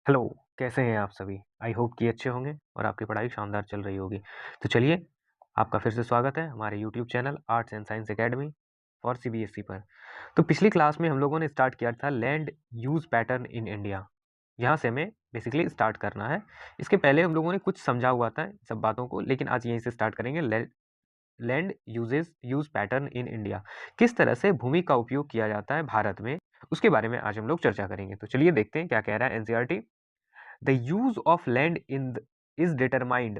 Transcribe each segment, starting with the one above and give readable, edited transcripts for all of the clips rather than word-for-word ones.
Hello, कैसे हैं आप सभी? आई होप कि अच्छे होंगे और आपकी पढ़ाई शानदार चल रही होगी। तो चलिए, आपका फिर से स्वागत है हमारे YouTube channel arts and science academy for CBSE पर। तो पिछली क्लास में हम लोगों ने स्टार्ट किया था land use pattern in India. यहाँ से हमें बेसिकली स्टार्ट करना है। इसके पहले हम लोगों ने कुछ समझा हुआ था इन सब बातों को, लेकिन आज यहीं से स्टार्ट करेंगे। Land use pattern in India. किस तरह से भूमि का उपयोग किया जाता है भारत में, उसके बारे में आज हम लोग चर्चा करेंगे। तो चलिए देखते हैं क्या कह रहा है NCERT. The use of land is determined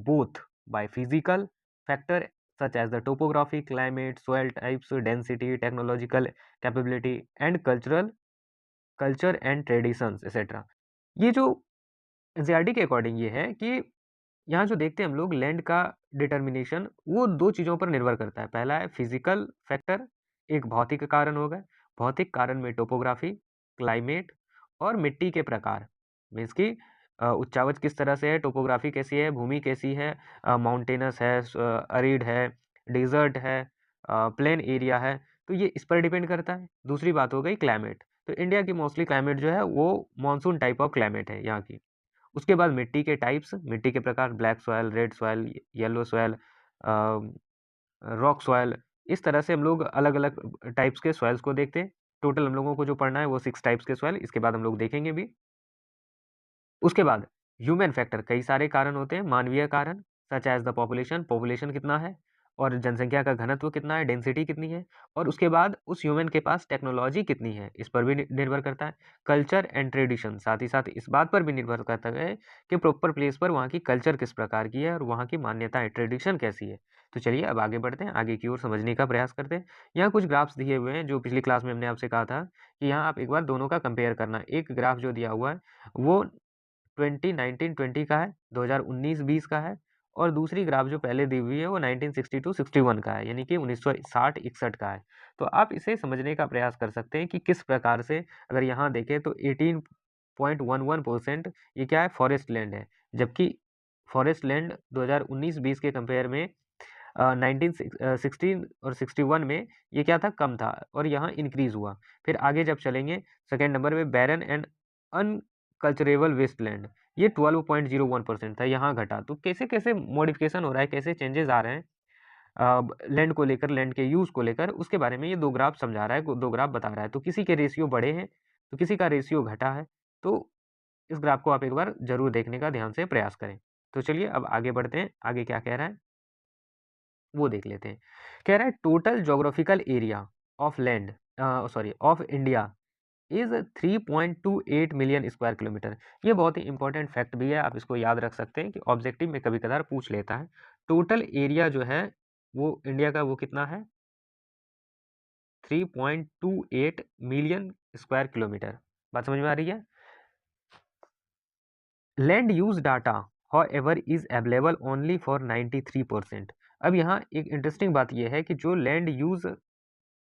both by physical factor such as the topography, climate, soil types, density, technological capability, and culture and traditions, etc. ये जो एनसीईआरटी के अकॉर्डिंग ये है कि यहाँ जो देखते हैं हम लोग लैंड का डिटर्मिनेशन वो दो चीज़ों पर निर्भर करता है। पहला है फिजिकल फैक्टर, एक भौतिक कारण हो गए। भौतिक कारण में टोपोग्राफी, क्लाइमेट और मिट्टी के प्रकार। मीन्स कि उच्चावच किस तरह से है, टोपोग्राफी कैसी है, भूमि कैसी है, माउंटेनस है, अरिड है, डेजर्ट है, प्लेन एरिया है। तो ये इस पर डिपेंड करता है। दूसरी बात हो गई क्लाइमेट। तो इंडिया की मोस्टली क्लाइमेट जो है वो मानसून टाइप ऑफ क्लाइमेट है यहाँ की। उसके बाद मिट्टी के टाइप्स, मिट्टी के प्रकार, black soil, red soil, yellow soil, rock soil. इस तरह से हम लोग अलग अलग टाइप्स के सॉयल्स को देखते हैं। टोटल हम लोगों को जो पढ़ना है वो 6 टाइप्स के सॉयल, इसके बाद हम लोग देखेंगे भी। उसके बाद ह्यूमन फैक्टर, कई सारे कारण होते हैं, मानवीय कारण, such as the population, population कितना है और जनसंख्या का घनत्व कितना है, डेंसिटी कितनी है, और उसके बाद उस ह्यूमन के पास टेक्नोलॉजी कितनी है, इस पर भी निर्भर करता है। कल्चर एंड ट्रेडिशन, साथ ही साथ इस बात पर भी निर्भर करता है कि प्रॉपर प्लेस पर वहाँ की कल्चर किस प्रकार की है और वहाँ की मान्यताएं, ट्रेडिशन कैसी है। तो चलिए अब आगे बढ़ते हैं, आगे की ओर समझने का प्रयास करते हैं। यहाँ कुछ ग्राफ्स दिए हुए हैं जो पिछली क्लास में हमने आपसे कहा था कि यहाँ आप एक बार दोनों का कंपेयर करना। एक ग्राफ जो दिया हुआ है वो 2019-20 का है, 2019-20 का है, और दूसरी ग्राफ जो पहले दी हुई है वो 1962-61 का है, यानी कि 1960-61 का है। तो आप इसे समझने का प्रयास कर सकते हैं कि किस प्रकार से, अगर यहाँ देखें तो 18.11% ये क्या है, फॉरेस्ट लैंड है, जबकि फॉरेस्ट लैंड 2019-20 के कंपेयर में 1916 और 61 में ये क्या था, कम था, और यहाँ इंक्रीज हुआ। फिर आगे जब चलेंगे, सेकेंड नंबर पे बैरन एंड अनकल्चरेबल वेस्टलैंड, ये 12.01% था, यहाँ घटा। तो कैसे कैसे मॉडिफिकेशन हो रहा है, कैसे चेंजेस आ रहे हैं लैंड को लेकर, लैंड के यूज को लेकर, उसके बारे में ये दो ग्राफ समझा रहा है, दो ग्राफ बता रहा है। तो किसी के रेशियो बढ़े हैं तो किसी का रेशियो घटा है। तो इस ग्राफ को आप एक बार जरूर देखने का ध्यान से प्रयास करें। तो चलिए अब आगे बढ़ते हैं, आगे क्या कह रहा है वो देख लेते हैं। कह रहा है total geographical area of land, sorry, of India is 3.28 million square kilometre. ये बहुत ही इंपॉर्टेंट फैक्ट भी है, आप इसको याद रख सकते हैं कि ऑब्जेक्टिव में कभी कभार पूछ लेता है। टोटल एरिया जो है वो इंडिया का वो कितना है, 3.28 मिलियन स्क्वायर किलोमीटर। बात समझ में आ रही है। Land use data however is available only for 93%। अब यहाँ एक इंटरेस्टिंग बात यह है कि जो लैंड यूज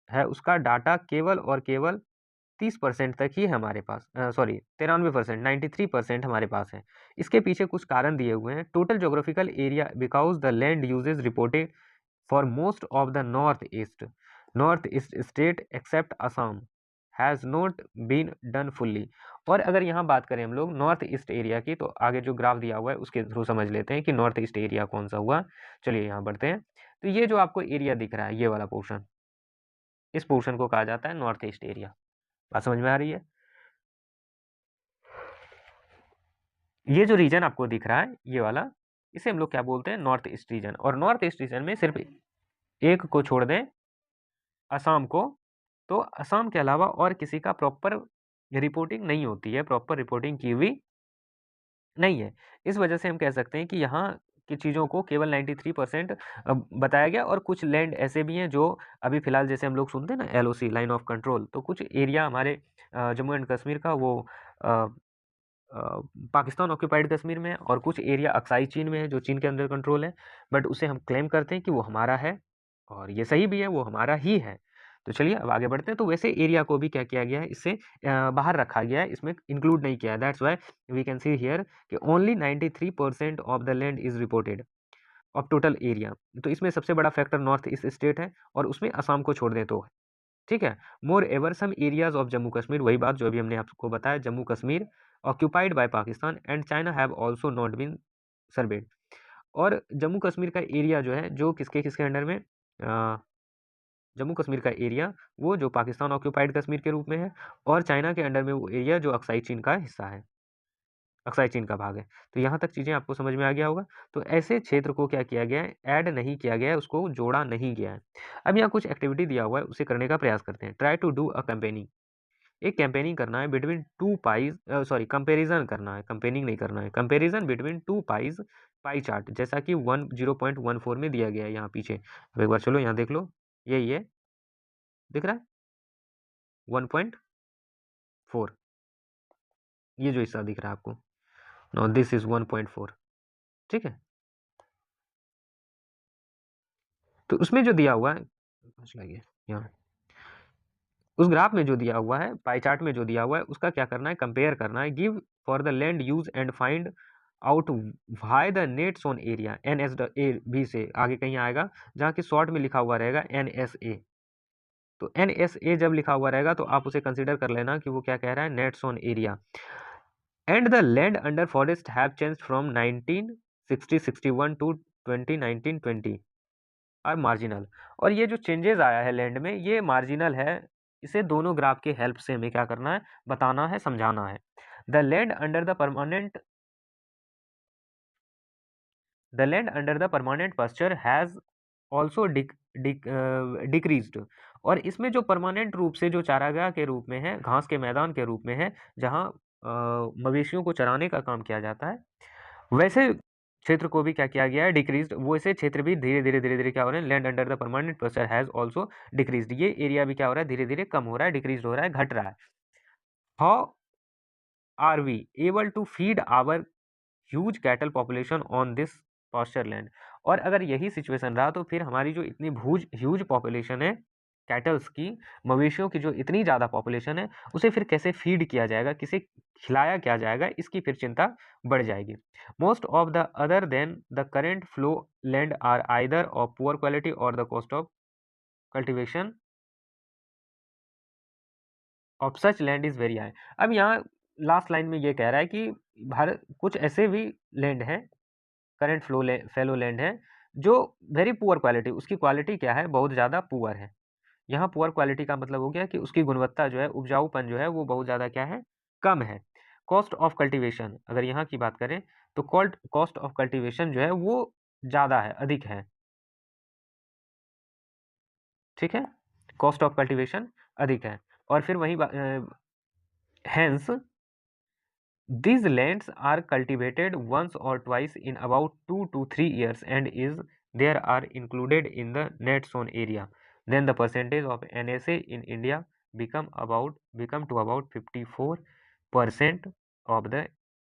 है उसका डाटा केवल और केवल 30% तक ही है हमारे पास, सॉरी 93%, 93% हमारे पास है। इसके पीछे कुछ कारण दिए हुए हैं। Total geographical area because the land usages reported for most of the north east state except Assam has not been done fully. और अगर यहाँ बात करें हम लोग नॉर्थ ईस्ट एरिया की, तो आगे जो ग्राफ दिया हुआ है उसके थ्रू समझ लेते हैं कि नॉर्थ ईस्ट एरिया कौन सा हुआ। चलिए यहाँ बढ़ते हैं। तो ये जो आपको एरिया दिख रहा है, ये वाला पोर्शन, इस पोर्शन को कहा जाता है नॉर्थ ईस्ट एरिया। बात समझ में आ रही है। ये जो रीजन आपको दिख रहा है ये वाला, इसे हम लोग क्या बोलते हैं, नॉर्थ ईस्ट रीजन। और नॉर्थ ईस्ट रीजन में सिर्फ एक को छोड़ दें, असम को, तो असम के अलावा और किसी का प्रॉपर रिपोर्टिंग नहीं होती है, प्रॉपर रिपोर्टिंग की हुई नहीं है। इस वजह से हम कह सकते हैं कि यहाँ की चीज़ों को केवल 93% बताया गया। और कुछ लैंड ऐसे भी हैं जो अभी फिलहाल, जैसे हम लोग सुनते हैं ना एलओसी, लाइन ऑफ कंट्रोल, तो कुछ एरिया हमारे जम्मू एंड कश्मीर का वो अ, पाकिस्तान ऑक्यूपाइड कश्मीर में है, और कुछ एरिया अक्साई चीन में है जो चीन के अंदर कंट्रोल है, बट उसे हम क्लेम करते हैं कि वो हमारा है, और ये सही भी है, वो हमारा ही है। तो चलिए अब आगे बढ़ते हैं। तो वैसे एरिया को भी क्या किया गया है, इससे बाहर रखा गया है, इसमें इंक्लूड नहीं किया है। That's why we can see here कि only 93% of the land is reported of total area. तो इसमें सबसे बड़ा फैक्टर नॉर्थ ईस्ट स्टेट है, और उसमें असम को छोड़ दें तो ठीक है। Moreover some areas of Jammu Kashmir, वही बात जो अभी हमने आपको बताया, Jammu Kashmir occupied by Pakistan and China have also not been surveyed। और जम्मू कश्मीर का एरिया जो है, जो किसके किसके अंडर में, जम्मू कश्मीर का एरिया वो जो पाकिस्तान ऑक्यूपाइड कश्मीर के रूप में है, और चाइना के अंडर में वो एरिया जो अक्साई चीन का हिस्सा है, अक्साई चीन का भाग है। तो यहाँ तक चीज़ें आपको समझ में आ गया होगा। तो ऐसे क्षेत्र को क्या किया गया है, ऐड नहीं किया गया है, उसको जोड़ा नहीं गया है। अब यहाँ कुछ एक्टिविटी दिया हुआ है, उसे करने का प्रयास करते हैं। Try to do a campaigning, एक कैंपेनिंग करना है between two pies, sorry comparison करना है, कैंपेनिंग नहीं करना है, comparison between two pies pie chart, जैसा कि 10.14 में दिया गया है यहाँ पीछे। अब एक बार चलो यहाँ देख लो, यही है, दिख रहा है 1.4, ये जो हिस्सा दिख रहा है आपको, नो दिस इज 1.4, ठीक है। तो उसमें जो दिया हुआ है, यहाँ उस ग्राफ में जो दिया हुआ है, पाई चार्ट में जो दिया हुआ है, उसका क्या करना है, कंपेयर करना है। Give for the land use and find out why the nets on area, NSA से आगे कहीं आएगा, जहाँ की शॉर्ट में लिखा हुआ रहेगा NSA। तो NSA जब लिखा हुआ रहेगा तो आप उसे कंसिडर कर लेना कि वो क्या कह रहा है, nets on area. And the land under forest have changed from 1960-61 to 2019-20 are marginal. और ये जो चेंजेस आया है लैंड में, ये मार्जिनल है। इसे दोनों ग्राफ के हेल्प से हमें क्या करना है, बताना है, समझाना है। The land under the permanent the land under the permanent pasture has also decreased. और इसमें जो परमानेंट रूप से जो चारागाह के रूप में है, घास के मैदान के रूप में है, जहाँ मवेशियों को चराने का काम किया जाता है, वैसे क्षेत्र को भी क्या किया गया है, डिक्रीज्ड। वो ऐसे क्षेत्र भी धीरे धीरे क्या हो रहे हैं, land under the permanent pasture has also decreased. ये एरिया भी क्या हो रहा है, धीरे धीरे कम हो रहा है, डिक्रीज हो रहा है, घट रहा है। How are we able to feed our huge cattle population on this pasture land. और अगर यही सिचुएशन रहा तो फिर हमारी जो इतनी ह्यूज पॉपुलेशन है कैटल्स की, मवेशियों की जो इतनी ज़्यादा पॉपुलेशन है, उसे फिर कैसे फीड किया जाएगा, किसे खिलाया क्या जाएगा, इसकी फिर चिंता बढ़ जाएगी। Most of the other than the current fallow land are either of poor quality और the cost of cultivation of such land is very high. अब यहाँ लास्ट लाइन में ये कह रहा है कि भारत कुछ ऐसे भी लैंड है, करंट फेलो लैंड है, जो वेरी पुअर क्वालिटी, उसकी क्वालिटी क्या है, बहुत ज़्यादा पुअर है। यहाँ पुअर क्वालिटी का मतलब हो गया कि उसकी गुणवत्ता जो है, उपजाऊपन जो है, वो बहुत ज़्यादा क्या है, कम है। कॉस्ट ऑफ कल्टीवेशन, अगर यहाँ की बात करें तो कॉस्ट ऑफ कल्टीवेशन जो है वो ज़्यादा है, अधिक है, ठीक है, कॉस्ट ऑफ कल्टीवेशन अधिक है। और फिर वही hence these lands are cultivated once or twice in about 2 to 3 years and is there are included in the net zone area, then the percentage of NSA in India become to about 54% of the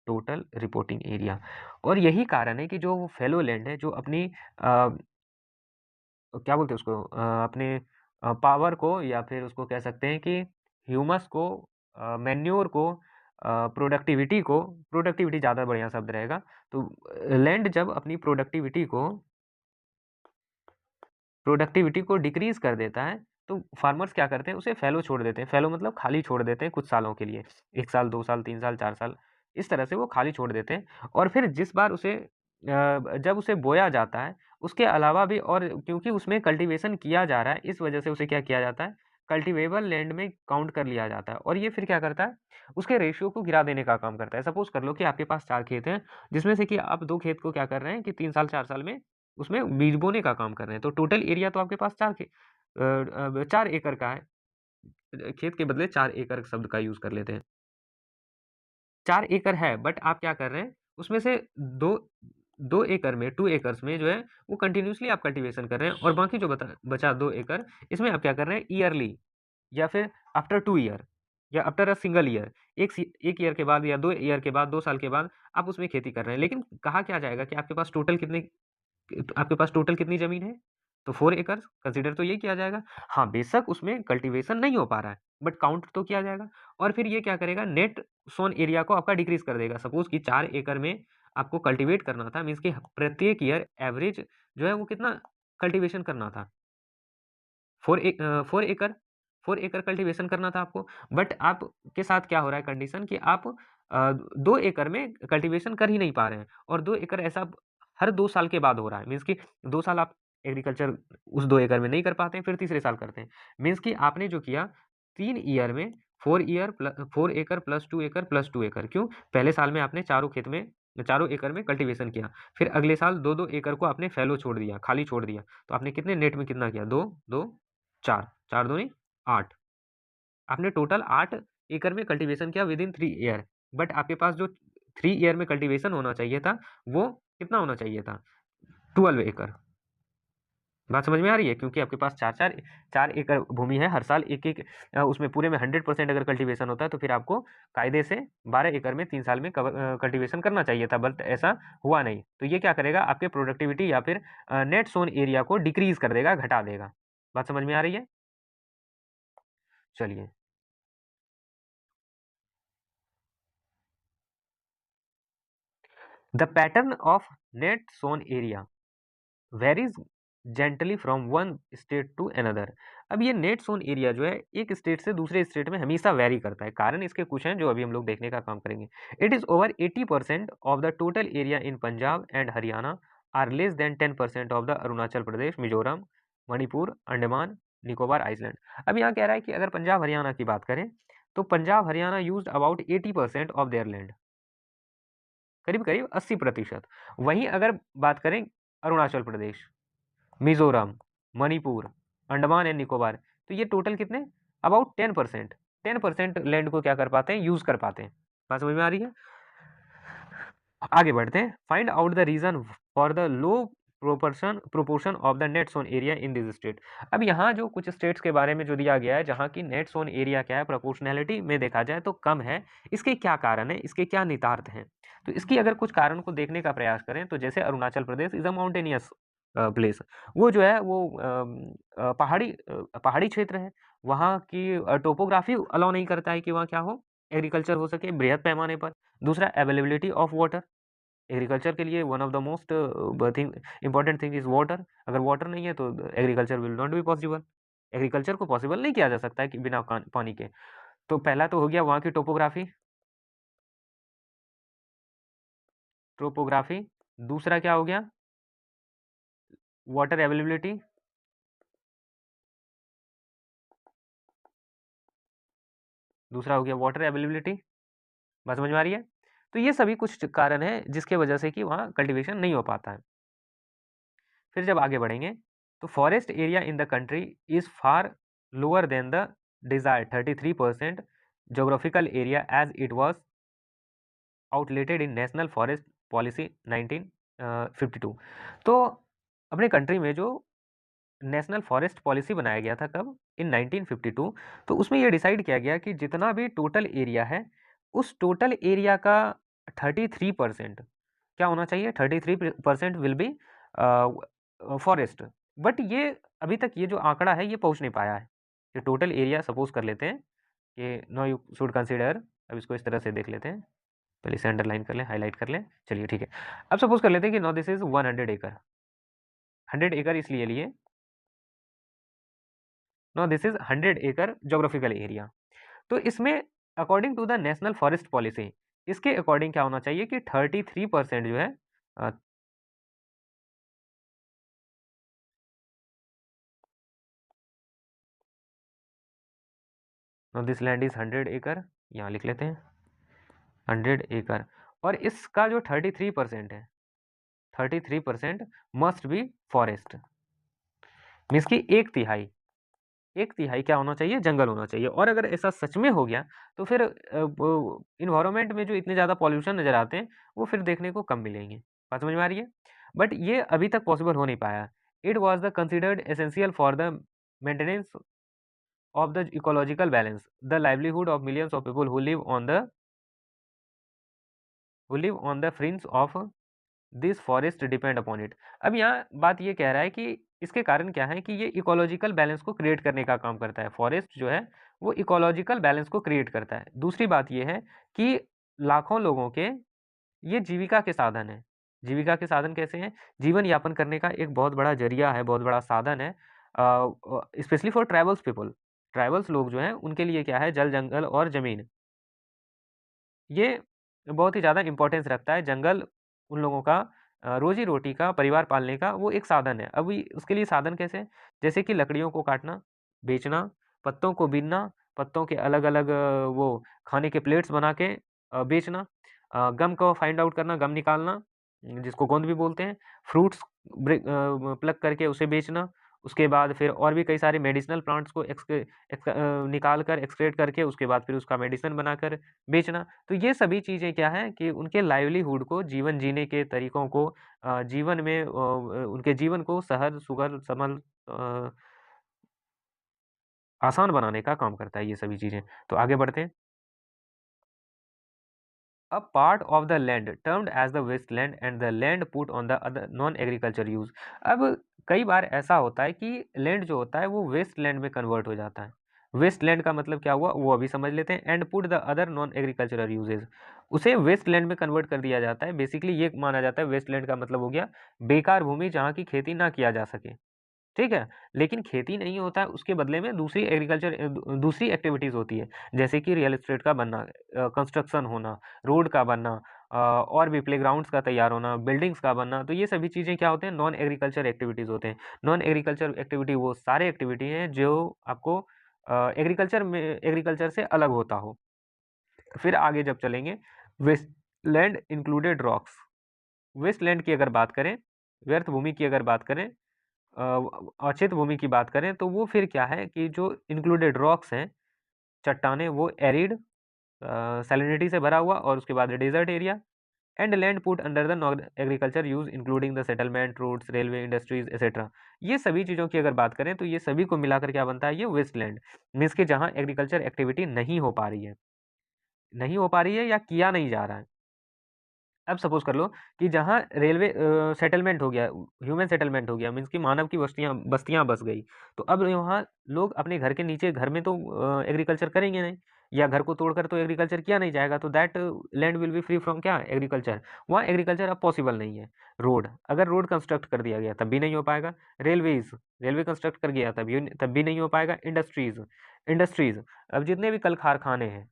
total reporting area. और यही कारण है कि जो fellow land है, जो अपनी क्या बोलते हैं उसको, अपने पावर को, या फिर उसको कह सकते हैं कि ह्यूमस को, मैन्योर को, प्रोडक्टिविटी ज़्यादा बढ़िया शब्द रहेगा। तो लैंड जब अपनी प्रोडक्टिविटी को डिक्रीज कर देता है, तो फार्मर्स क्या करते हैं, उसे फैलो छोड़ देते हैं। फैलो मतलब खाली छोड़ देते हैं कुछ सालों के लिए, 1 साल 2 साल 3 साल 4 साल, इस तरह से वो खाली छोड़ देते हैं। और फिर जिस बार उसे जब उसे बोया जाता है, उसके अलावा भी, और क्योंकि उसमें कल्टीवेशन किया जा रहा है, इस वजह से उसे क्या किया जाता है, कल्टीवेबल लैंड में काउंट कर लिया जाता है। और ये फिर क्या करता है, उसके रेशियो को गिरा देने का काम करता है। सपोज कर लो कि आपके पास 4 खेत हैं, जिसमें से कि आप 2 खेत को क्या कर रहे हैं कि 3 साल 4 साल में उसमें बीज बोने का काम कर रहे हैं। तो टोटल एरिया तो आपके पास 4 एकड़ का है। खेत के बदले 4 एकड़ शब्द का यूज़ कर लेते हैं। 4 एकड़ है, बट आप क्या कर रहे हैं, उसमें से 2 एकड़ में, 2 एकर्स में जो है वो कंटिन्यूअसली आप कल्टीवेशन कर रहे हैं, और बाकी जो बचा 2 एकड़, इसमें आप क्या कर रहे हैं, ईयरली या फिर आफ्टर 2 ईयर या after a single year, 1 year के बाद या 2 ईयर के बाद, 2 साल के बाद आप उसमें खेती कर रहे हैं। लेकिन कहा क्या जाएगा कि आपके पास टोटल कितनी ज़मीन है? तो 4 एकड़ कंसीडर तो ये किया जाएगा। हाँ, बेशक उसमें कल्टीवेशन नहीं हो पा रहा है, बट काउंट तो किया जाएगा। और फिर ये क्या करेगा, नेट सोन एरिया को आपका डिक्रीज़ कर देगा। सपोज़ कि 4 एकड़ में आपको कल्टीवेट करना था, मीन्स कि प्रत्येक ईयर एवरेज जो है वो कितना कल्टीवेशन करना था? 4 एकड़ कल्टीवेशन करना था आपको। बट आपके साथ क्या हो रहा है कंडीशन, कि आप 2 एकड़ में कल्टीवेशन कर ही नहीं पा रहे हैं, और 2 एकड़ ऐसा हर 2 साल के बाद हो रहा है। मीन्स कि 2 साल आप एग्रीकल्चर उस 2 एकड़ में नहीं कर पाते हैं, फिर तीसरे साल करते हैं। मीन्स कि आपने जो किया 3 ईयर में 4 एकड़ प्लस 2 एकड़ प्लस 2 एकड़। क्यों? पहले साल में आपने चारों एकड़ में कल्टीवेशन किया, फिर अगले साल 2-2 एकड़ को आपने फैलो छोड़ दिया, खाली छोड़ दिया। तो आपने कितने नेट में कितना किया? 2, 2, 4, 4 दूनी 8। आपने टोटल 8 एकड़ में कल्टीवेशन किया विदिन 3 ईयर। बट आपके पास जो 3 ईयर में कल्टीवेशन होना चाहिए था, वो कितना होना चाहिए था? 12 एकड़। बात समझ में आ रही है? क्योंकि आपके पास 4 एकड़ भूमि है, हर साल एक-एक उसमें पूरे में 100% अगर कल्टीवेशन होता है, तो फिर आपको कायदे से 12 एकड़ में 3 साल में कल्टीवेशन करना चाहिए था, बट ऐसा हुआ नहीं। तो ये क्या करेगा? आपके प्रोडक्टिविटी या फिर नेट सोन एरिया को डिक्रीज कर देगा, घटा देगा। बात समझ में आ रही है? चलिए। The pattern of net sown area varies gently from one state to another. अब ये नेट सोन एरिया जो है एक स्टेट से दूसरे स्टेट में हमेशा वेरी करता है। कारण इसके कुछ हैं जो अभी हम लोग देखने का काम करेंगे। It is over 80% of the total area in Punjab and Haryana are less than 10% of the Arunachal Pradesh, Mizoram, Manipur, Andaman, Nicobar island. अब यहाँ कह रहा है कि अगर पंजाब हरियाणा की बात करें तो Punjab Haryana use about 80% of their land, करीब करीब 80%। वहीं अगर बात करें अरुणाचल प्रदेश, मिजोरम, मणिपुर, अंडमान एंड निकोबार, तो ये टोटल कितने? अबाउट 10%। 10% लैंड को क्या कर पाते हैं? यूज कर पाते हैं। बात समझ में आ रही है? आगे बढ़ते हैं। Find out the reason for the low proportion of the net sown area in this state. अब यहाँ जो कुछ स्टेट्स के बारे में जो दिया गया है जहाँ की नेट सोन एरिया क्या है, प्रोपोर्शनैलिटी में देखा जाए तो कम है, इसके क्या कारण है, इसके क्या निहितार्थ हैं? तो इसकी अगर कुछ कारण को देखने का प्रयास करें तो जैसे Arunachal Pradesh is a mountainous place, वो जो है वो पहाड़ी क्षेत्र है। वहाँ की टोपोग्राफी अलाउ नहीं करता है कि वहाँ क्या हो, एग्रीकल्चर हो सके बृहद पैमाने पर। दूसरा, अवेलेबिलिटी ऑफ वाटर, एग्रीकल्चर के लिए one of the most thing important thing is water. अगर वाटर नहीं है तो agriculture will not be possible. Agriculture को पॉसिबल नहीं किया जा सकता है कि बिना पानी के। तो पहला तो हो गया वहाँ की टोपोग्राफी, टोपोग्राफी। दूसरा क्या हो गया? Water availability. दूसरा हो गया वाटर अवेलेबिलिटी। बात समझ में आ रही है? तो ये सभी कुछ कारण है जिसके वजह से कि वहाँ कल्टीवेशन नहीं हो पाता है। फिर जब आगे बढ़ेंगे तो forest area in the country is far lower than the desired 33% geographical area as it was outlined in national forest policy 1952। तो अपने कंट्री में जो नेशनल फॉरेस्ट पॉलिसी बनाया गया था कब? इन 1952। तो उसमें ये डिसाइड किया गया कि जितना भी टोटल एरिया है उस टोटल एरिया का 33% क्या होना चाहिए? 33% विल बी फॉरेस्ट। बट ये अभी तक ये जो आंकड़ा है ये पहुंच नहीं पाया है कि टोटल एरिया, सपोज कर लेते हैं कि नो यू शुड कंसीडर। अब इसको इस तरह से देख लेते हैं, पहले इसे अंडरलाइन कर लें, हाईलाइट कर लें। चलिए ठीक है। अब सपोज कर लेते हैं कि नो दिस इज 100 एकड़। 100 एकड़ इसलिए लिए, नो दिस इज 100 एकड़ जोग्राफिकल एरिया। तो इसमें according to the national forest policy इसके अकॉर्डिंग क्या होना चाहिए कि 33% जो है नो दिस लैंड इज 100 एकड़, यहाँ लिख लेते हैं 100 एकड़। और इसका जो 33% है, 33% मस्ट बी फॉरेस्ट। मीन्स की एक तिहाई क्या होना चाहिए? जंगल होना चाहिए। और अगर ऐसा सच में हो गया तो फिर इन्वायरमेंट में जो इतने ज़्यादा पॉल्यूशन नजर आते हैं वो फिर देखने को कम मिलेंगे। बात समझ में आ रही है? बट ये अभी तक पॉसिबल हो नहीं पाया। It was the considered essential for the maintenance of the ecological balance, the livelihood of millions of people who live on the fringe of this forest depend upon it। अब यहाँ बात ये कह रहा है कि इसके कारण क्या है कि ये इकोलॉजिकल बैलेंस को क्रिएट करने का काम करता है। फॉरेस्ट जो है वो इकोलॉजिकल बैलेंस को क्रिएट करता है। दूसरी बात ये है कि लाखों लोगों के ये जीविका के साधन है। जीविका के साधन कैसे हैं? जीवन यापन करने का एक बहुत बड़ा जरिया है, बहुत बड़ा साधन है। Specially for tribals people, tribals लोग जो हैं उनके लिए क्या है? जल, जंगल और जमीन, ये बहुत ही ज़्यादा इम्पोर्टेंस रखता है। जंगल उन लोगों का रोज़ी-रोटी का, परिवार पालने का वो एक साधन है। अभी उसके लिए साधन कैसे? जैसे कि लकड़ियों को काटना, बेचना, पत्तों को बीनना, पत्तों के अलग-अलग वो खाने के प्लेट्स बना के बेचना, गम को फाइंड आउट करना, गम निकालना, जिसको गोंद भी बोलते हैं, फ्रूट्स प्लग करके उसे बेचना, उसके बाद फिर और भी कई सारे मेडिसिनल प्लांट्स को निकाल कर एक्सट्रैक्ट करके उसके बाद फिर उसका मेडिसिन बनाकर बेचना। तो ये सभी चीज़ें क्या हैं कि उनके लाइवलीहुड को, जीवन जीने के तरीकों को जीवन में उनके जीवन को सहज, सुगर, समल आसान बनाने का काम करता है ये सभी चीज़ें। तो आगे बढ़ते हैं। A part of the land termed as the wasteland and the land put on the other non-agriculture use। अब कई बार ऐसा होता है कि लैंड जो होता है वो वेस्ट लैंड में कन्वर्ट हो जाता है। वेस्ट लैंड का मतलब क्या हुआ वो अभी समझ लेते हैं। And put the other non agricultural uses, उसे वेस्ट लैंड में कन्वर्ट कर दिया जाता है। बेसिकली ये माना जाता है वेस्ट लैंड का मतलब हो गया बेकार भूमि जहाँ की खेती ना किया जा सके, ठीक है? लेकिन खेती नहीं होता है, उसके बदले में दूसरी दूसरी एक्टिविटीज़ होती है, जैसे कि रियल एस्टेट का बनना, कंस्ट्रक्शन होना, रोड का बनना, और भी प्लेग्राउंड्स का तैयार होना, बिल्डिंग्स का बनना। तो ये सभी चीज़ें क्या होते हैं? नॉन एग्रीकल्चर एक्टिविटीज़ होते हैं। नॉन एग्रीकल्चर एक्टिविटी वो सारे एक्टिविटी हैं जो आपको एग्रीकल्चर से अलग होता हो। फिर आगे जब चलेंगे, वेस्टलैंड इंक्लूडेड रॉक्स। वेस्टलैंड की अगर बात करें, व्यर्थ भूमि की अगर बात करें, अचेत भूमि की बात करें, तो वो फिर क्या है कि जो इंक्लूडेड रॉक्स हैं, चट्टानें, वो एरिड, सैलिनिटी से भरा हुआ, और उसके बाद desert area, and land put under the non agriculture use including the settlement, roads, railway, industries etcetera. ये सभी चीज़ों की अगर बात करें तो ये सभी को मिलाकर क्या बनता है? ये वेस्टलैंड मीन्स कि जहाँ एग्रीकल्चर एक्टिविटी नहीं हो पा रही है, नहीं हो पा रही है या किया नहीं जा रहा है। अब सपोज कर लो कि जहाँ रेलवे सेटलमेंट हो गया, ह्यूमन सेटलमेंट हो गया, मीन्स कि मानव की बस्तियाँ बस्तियाँ बस गई, तो अब वहाँ लोग अपने घर के नीचे, घर में तो एग्रीकल्चर करेंगे नहीं, या घर को तोड़कर तो एग्रीकल्चर किया नहीं जाएगा, तो that land will be free from क्या? एग्रीकल्चर। वहाँ एग्रीकल्चर अब पॉसिबल नहीं है। रोड, अगर रोड कंस्ट्रक्ट कर दिया गया तब भी नहीं हो पाएगा। रेलवेज, रेलवे कंस्ट्रक्ट कर गया तब भी नहीं हो पाएगा। इंडस्ट्रीज, इंडस्ट्रीज, अब जितने भी कल कारखाने हैं,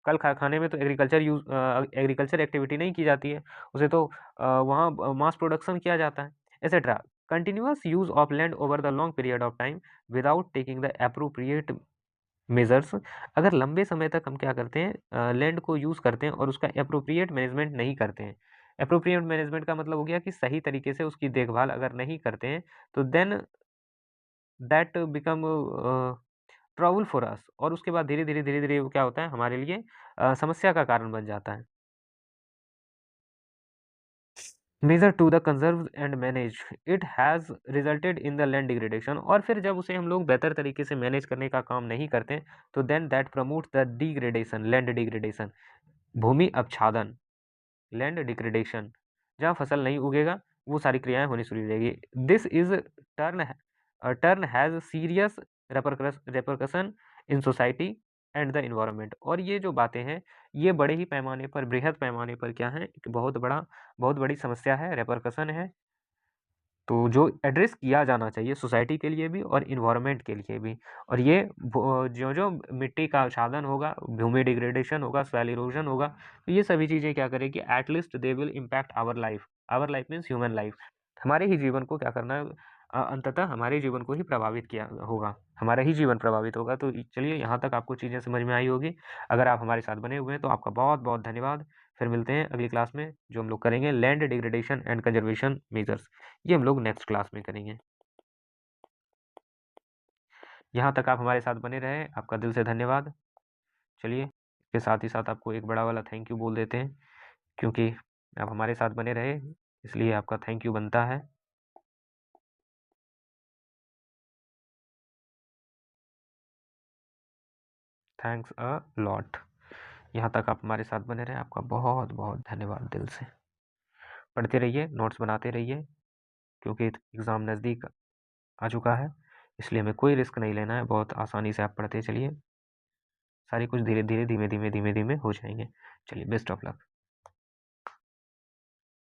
कल कारखाने में तो एग्रीकल्चर एक्टिविटी नहीं की जाती है, उसे तो वहाँ मास प्रोडक्शन किया जाता है, etcetera. Continuous use of land over the long period of time without taking the appropriate measures. अगर लंबे समय तक हम क्या करते हैं? लैंड को यूज करते हैं और उसका अप्रोप्रिएट मैनेजमेंट नहीं करते हैं। अप्रोप्रिएट मैनेजमेंट का मतलब हो गया कि सही तरीके से उसकी देखभाल अगर नहीं करते हैं, तो then that become trouble for us, और उसके बाद धीरे-धीरे वो क्या होता है हमारे लिए समस्या का कारण बन जाता है। Major to the conserve and manage, it has resulted in the land degradation, और फिर जब उसे हम लोग बेहतर तरीके से मैनेज करने का काम नहीं करते, तो then that promotes the degradation, land degradation, भूमि अपक्षादन, लैंड डिग्रेडेशन। जहाँ फसल नहीं उगेगा वो सारी क्रियाएं होनी शुरू हो जाएगी। This is turn turn has serious repercussion in society and the environment. और ये जो बातें हैं ये बड़े ही पैमाने पर, बृहद पैमाने पर क्या है, एक बहुत बड़ी समस्या है, रेपरकशन है। तो जो एड्रेस किया जाना चाहिए सोसाइटी के लिए भी और इन्वायरमेंट के लिए भी। और ये जो मिट्टी का क्षादन होगा, भूमि डिग्रेडेशन होगा, सॉइल इरोजन होगा, तो ये सभी चीज़ें क्या करेगी? At least they will impact our life means human life. हमारे ही जीवन को क्या करना है? अंततः हमारे जीवन को ही प्रभावित किया होगा, हमारा ही जीवन प्रभावित होगा। तो चलिए यहाँ तक आपको चीज़ें समझ में आई होगी। अगर आप हमारे साथ बने हुए हैं तो आपका बहुत बहुत धन्यवाद। फिर मिलते हैं अगली क्लास में, जो हम लोग करेंगे land degradation and conservation measures. ये हम लोग नेक्स्ट क्लास में करेंगे। यहाँ तक आप हमारे साथ बने रहे, आपका दिल से धन्यवाद। चलिए इसके साथ ही साथ आपको एक बड़ा वाला थैंक यू बोल देते हैं, क्योंकि आप हमारे साथ बने रहे, इसलिए आपका थैंक यू बनता है। Thanks a lot. यहाँ तक आप हमारे साथ बने रहे, आपका बहुत बहुत धन्यवाद दिल से। पढ़ते रहिए, नोट्स बनाते रहिए, क्योंकि एग्ज़ाम नज़दीक आ चुका है, इसलिए हमें कोई रिस्क नहीं लेना है। बहुत आसानी से आप पढ़ते चलिए, सारी कुछ धीरे धीरे, धीमे धीमे हो जाएंगे। चलिए, बेस्ट ऑफ लक।